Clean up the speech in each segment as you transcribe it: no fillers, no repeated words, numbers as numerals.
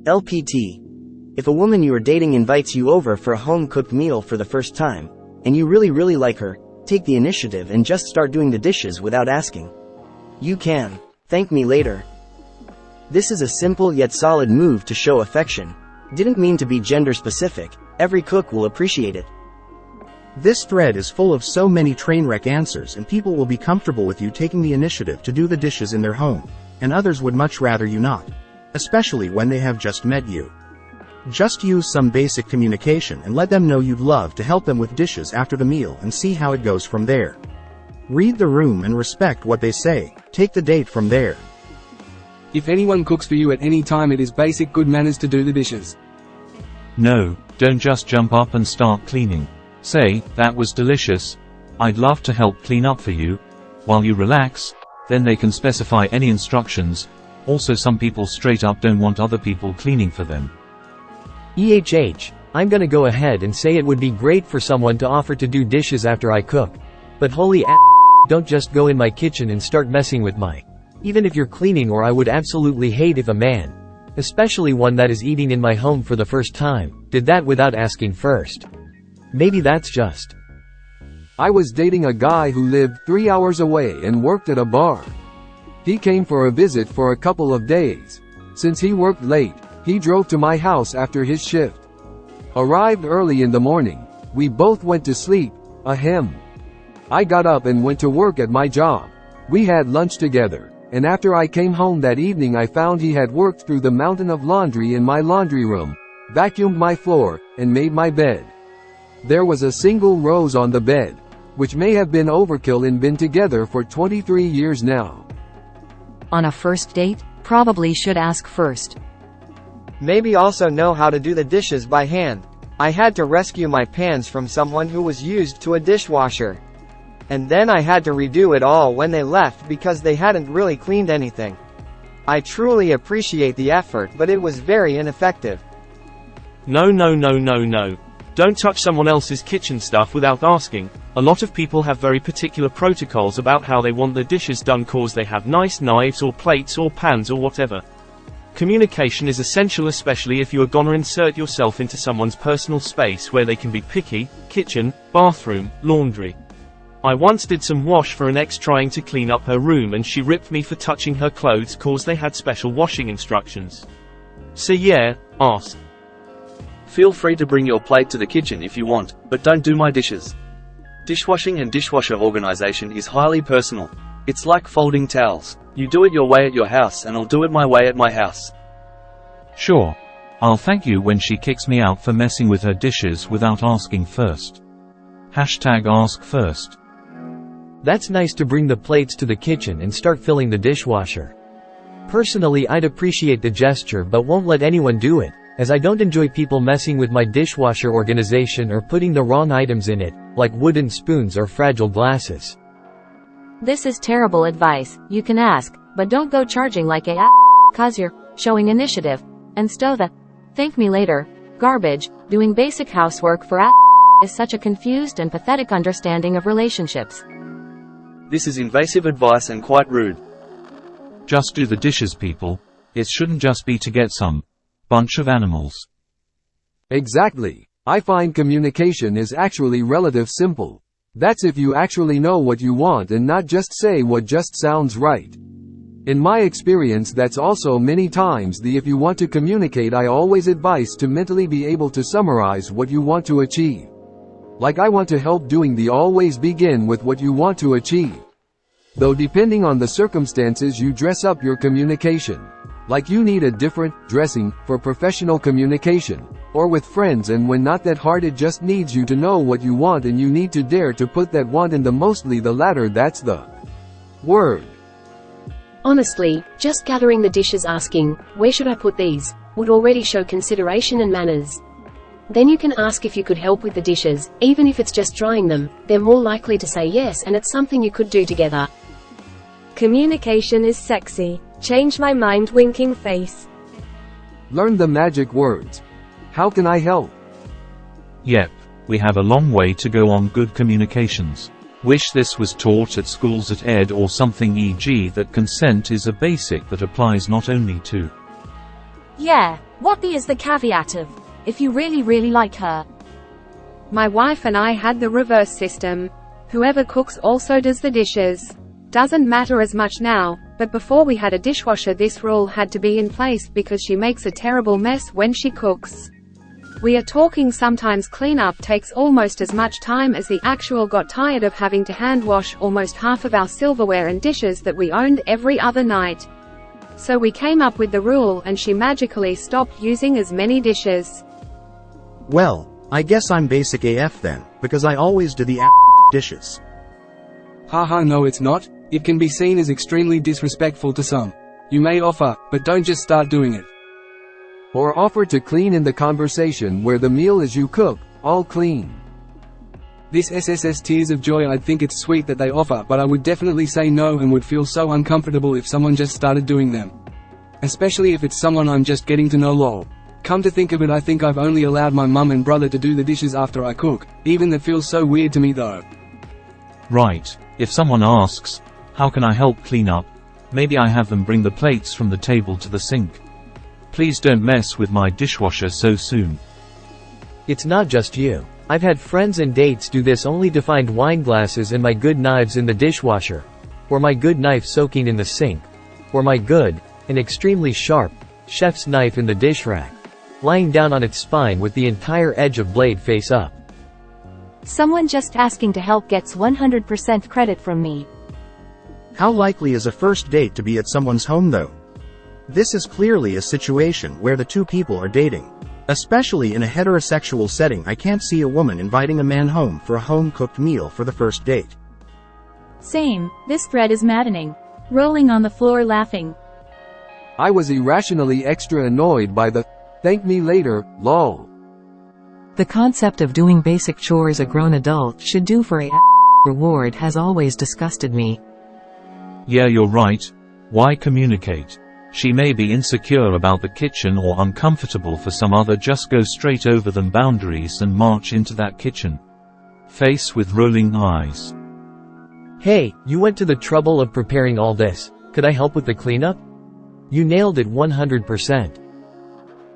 LPT. If a woman you are dating invites you over for a home-cooked meal for the first time, and you really like her, take the initiative and just start doing the dishes without asking. You can thank me later. This is a simple yet solid move to show affection. Didn't mean to be gender specific, every cook will appreciate it. This thread is full of so many train wreck answers, and people will be comfortable with you taking the initiative to do the dishes in their home, and others would much rather you not. Especially when they have just met you. Just use some basic communication and let them know you'd love to help them with dishes after the meal and see how it goes from there. Read the room and respect what they say, take the date from there. If anyone cooks for you at any time, it is basic good manners to do the dishes. No, don't just jump up and start cleaning. Say, "That was delicious. I'd love to help clean up for you." While you relax, then they can specify any instructions. Also, some people straight up don't want other people cleaning for them. I'm gonna go ahead and say it would be great for someone to offer to do dishes after I cook. But holy don't just go in my kitchen and start messing with my. Even if you're cleaning, or I would absolutely hate if a man, especially one that is eating in my home for the first time, did that without asking first. Maybe that's just. I was dating a guy who lived 3 hours away and worked at a bar. He came for a visit for a couple of days. Since he worked late, he drove to my house after his shift. Arrived early in the morning. We both went to sleep. I got up and went to work at my job. We had lunch together, and after I came home that evening, I found he had worked through the mountain of laundry in my laundry room, vacuumed my floor, and made my bed. There was a single rose on the bed, which may have been overkill, and been together for 23 years now. On a first date, probably should ask first. Maybe also know how to do the dishes by hand. I had to rescue my pans from someone who was used to a dishwasher. And then I had to redo it all when they left because they hadn't really cleaned anything. I truly appreciate the effort, but it was very ineffective. No. Don't touch someone else's kitchen stuff without asking. A lot of people have very particular protocols about how they want their dishes done cause they have nice knives or plates or pans or whatever. Communication is essential, especially if you are gonna insert yourself into someone's personal space where they can be picky. Kitchen, bathroom, laundry. I once did some wash for an ex trying to clean up her room, and she ripped me for touching her clothes cause they had special washing instructions. So yeah, ask. Feel free to bring your plate to the kitchen if you want, but don't do my dishes. Dishwashing and dishwasher organization is highly personal. It's like folding towels. You do it your way at your house, and I'll do it my way at my house. Sure. I'll thank you when she kicks me out for messing with her dishes without asking first. #ask first. That's nice to bring the plates to the kitchen and start filling the dishwasher. Personally, I'd appreciate the gesture but won't let anyone do it, as I don't enjoy people messing with my dishwasher organization or putting the wrong items in it, like wooden spoons or fragile glasses. This is terrible advice. You can ask, but don't go charging like a cause you're showing initiative, and stow the thank me later garbage. Doing basic housework for is such a confused and pathetic understanding of relationships. This is invasive advice and quite rude. Just do the dishes, people. It shouldn't just be to get some bunch of animals. Exactly. I find communication is actually relative simple. That's if you actually know what you want and not just say what just sounds right. In my experience, that's also many times the if you want to communicate. I always advise to mentally be able to summarize what you want to achieve. Like I want to help doing the always begin with what you want to achieve. Though depending on the circumstances you dress up your communication. Like you need a different dressing for professional communication, or with friends, and when not that hard it just needs you to know what you want and you need to dare to put that want in the mostly the latter. That's the word. Honestly, just gathering the dishes asking, "Where should I put these?" would already show consideration and manners. Then you can ask if you could help with the dishes, even if it's just drying them. They're more likely to say yes, and it's something you could do together. Communication is sexy. Change my mind winking face. Learn the magic words. How can I help? Yep, we have a long way to go on good communications. Wish this was taught at schools at ed or something, e.g. that consent is a basic that applies not only to Yeah, what is the caveat of, if you really like her? My wife and I had the reverse system. Whoever cooks also does the dishes. Doesn't matter as much now, but before we had a dishwasher this rule had to be in place because she makes a terrible mess when she cooks. We are talking sometimes cleanup takes almost as much time as the actual. Got tired of having to hand wash almost half of our silverware and dishes that we owned every other night. So we came up with the rule and she magically stopped using as many dishes. Well, I guess I'm basic AF then, because I always do the dishes. Haha, no it's not. It can be seen as extremely disrespectful to some. You may offer, but don't just start doing it. Or offer to clean in the conversation where the meal is you cook, all clean. This SSS tears of joy. I'd think it's sweet that they offer, but I would definitely say no and would feel so uncomfortable if someone just started doing them. Especially if it's someone I'm just getting to know lol. Come to think of it, I think I've only allowed my mum and brother to do the dishes after I cook, even that feels so weird to me though. Right, if someone asks, how can I help clean up? Maybe I have them bring the plates from the table to the sink. Please don't mess with my dishwasher so soon. It's not just you. I've had friends and dates do this only to find wine glasses and my good knives in the dishwasher. Or my good knife soaking in the sink. Or my good, and extremely sharp, chef's knife in the dish rack, lying down on its spine with the entire edge of blade face up. Someone just asking to help gets 100% credit from me. How likely is a first date to be at someone's home though? This is clearly a situation where the two people are dating. Especially in a heterosexual setting, I can't see a woman inviting a man home for a home-cooked meal for the first date. Same, this thread is maddening. Rolling on the floor laughing. I was irrationally extra annoyed by the thank me later, lol. The concept of doing basic chores a grown adult should do for a reward has always disgusted me. Yeah, you're right. Why communicate? She may be insecure about the kitchen or uncomfortable for some other. Just go straight over them boundaries and march into that kitchen. Face with rolling eyes. Hey, you went to the trouble of preparing all this. Could I help with the cleanup? You nailed it 100%.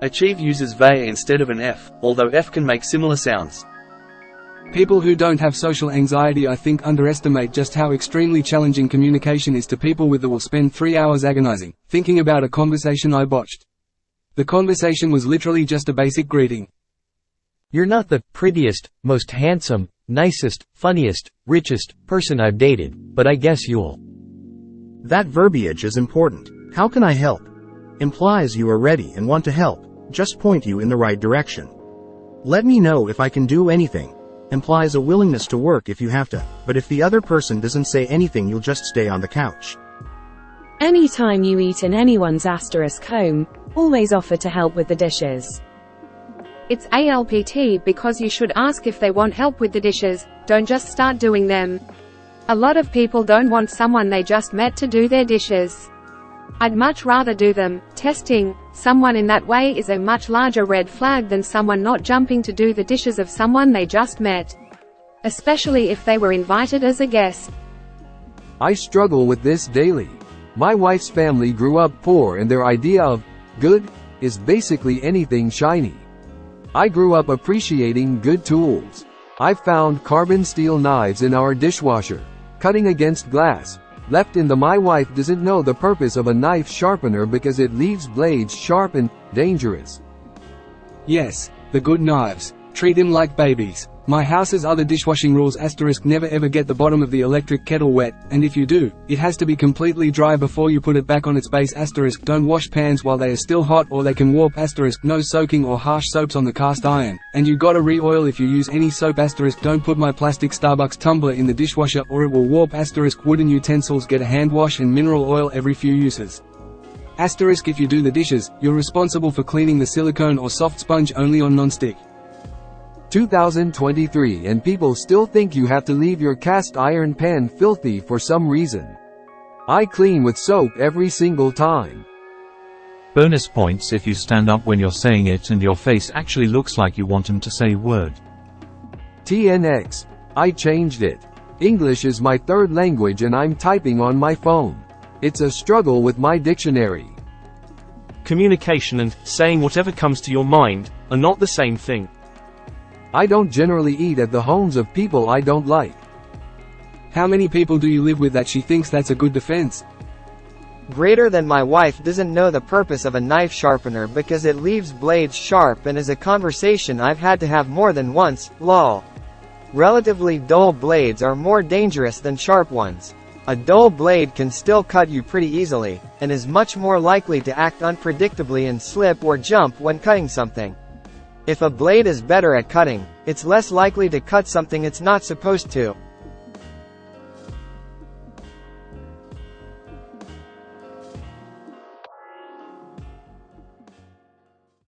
Achieve uses they instead of an F, although F can make similar sounds. People who don't have social anxiety I think underestimate just how extremely challenging communication is to people with that will spend 3 hours agonizing, thinking about a conversation I botched. The conversation was literally just a basic greeting. You're not the prettiest, most handsome, nicest, funniest, richest person I've dated, but I guess you'll. That verbiage is important. How can I help? Implies you are ready and want to help, just point you in the right direction. Let me know if I can do anything. Implies a willingness to work if you have to, but if the other person doesn't say anything you'll just stay on the couch. Anytime you eat in anyone's home, always offer to help with the dishes. It's ALPT because you should ask if they want help with the dishes, don't just start doing them. A lot of people don't want someone they just met to do their dishes. I'd much rather do them. Testing someone in that way is a much larger red flag than someone not jumping to do the dishes of someone they just met. Especially if they were invited as a guest. I struggle with this daily. My wife's family grew up poor and their idea of good is basically anything shiny. I grew up appreciating good tools. I've found carbon steel knives in our dishwasher, cutting against glass. Left in the my wife doesn't know the purpose of a knife sharpener because it leaves blades sharp and dangerous. Yes, the good knives. Treat them like babies. My house's other dishwashing rules * never ever get the bottom of the electric kettle wet, and if you do, it has to be completely dry before you put it back on its base * don't wash pans while they are still hot or they can warp * no soaking or harsh soaps on the cast iron, and you gotta re-oil if you use any soap * don't put my plastic Starbucks tumbler in the dishwasher or it will warp * wooden utensils get a hand wash and mineral oil every few uses. * if you do the dishes, you're responsible for cleaning the silicone or soft sponge only on non-stick. 2023 and people still think you have to leave your cast iron pan filthy for some reason. I clean with soap every single time. Bonus points if you stand up when you're saying it and your face actually looks like you want him to say word. TNX. I changed it. English is my third language and I'm typing on my phone. It's a struggle with my dictionary. Communication and saying whatever comes to your mind are not the same thing. I don't generally eat at the homes of people I don't like. How many people do you live with that she thinks that's a good defense? Greater than my wife doesn't know the purpose of a knife sharpener because it leaves blades sharp and is a conversation I've had to have more than once, lol. Relatively dull blades are more dangerous than sharp ones. A dull blade can still cut you pretty easily, and is much more likely to act unpredictably and slip or jump when cutting something. If a blade is better at cutting, it's less likely to cut something it's not supposed to.